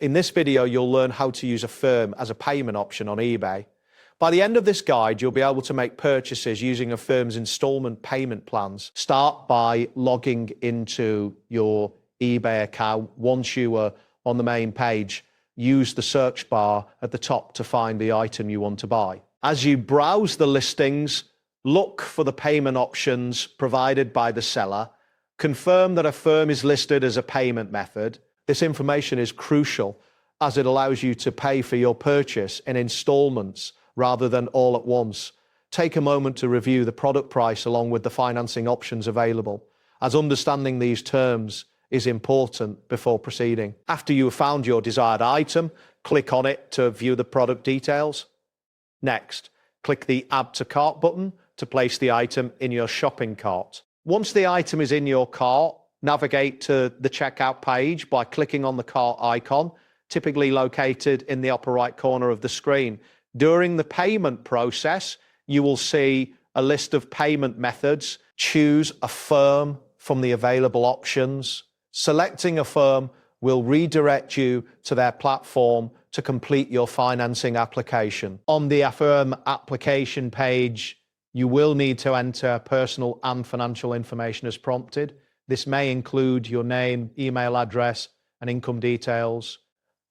In this video, you'll learn how to use Affirm as a payment option on eBay. By the end of this guide, you'll be able to make purchases using Affirm's installment payment plans. Start by logging into your eBay account. Once you are on the main page, use the search bar at the top to find the item you want to buy. As you browse the listings, look for the payment options provided by the seller. Confirm that Affirm is listed as a payment method. This information is crucial as it allows you to pay for your purchase in installments rather than all at once. Take a moment to review the product price along with the financing options available, as understanding these terms is important before proceeding. After you have found your desired item, click on it to view the product details. Next, click the Add to Cart button to place the item in your shopping cart. Once the item is in your cart, navigate to the checkout page by clicking on the cart icon, typically located in the upper right corner of the screen. During the payment process, you will see a list of payment methods. Choose Affirm from the available options. Selecting Affirm will redirect you to their platform to complete your financing application. On the Affirm application page, you will need to enter personal and financial information as prompted. This may include your name, email address, and income details.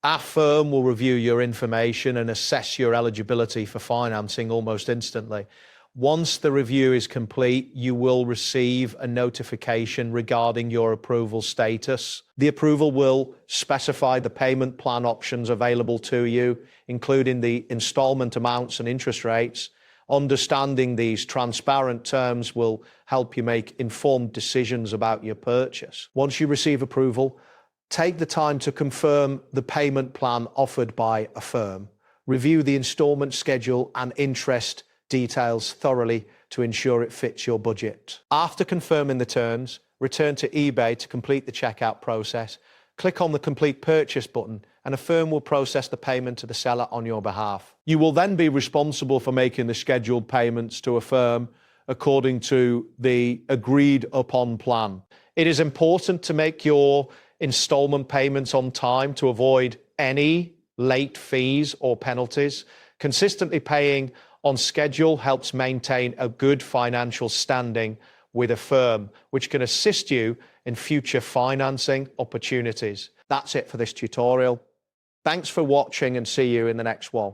Affirm will review your information and assess your eligibility for financing almost instantly. Once the review is complete, you will receive a notification regarding your approval status. The approval will specify the payment plan options available to you, including the installment amounts and interest rates. Understanding these transparent terms will help you make informed decisions about your purchase. Once you receive approval, take the time to confirm the payment plan offered by Affirm. Review the installment schedule and interest details thoroughly to ensure it fits your budget. After confirming the terms, return to eBay to complete the checkout process. Click on the Complete Purchase button and Affirm will process the payment to the seller on your behalf. You will then be responsible for making the scheduled payments to Affirm according to the agreed upon plan. It is important to make your installment payments on time to avoid any late fees or penalties. Consistently paying on schedule helps maintain a good financial standing with Affirm, which can assist you in future financing opportunities. That's it for this tutorial. Thanks for watching and see you in the next one.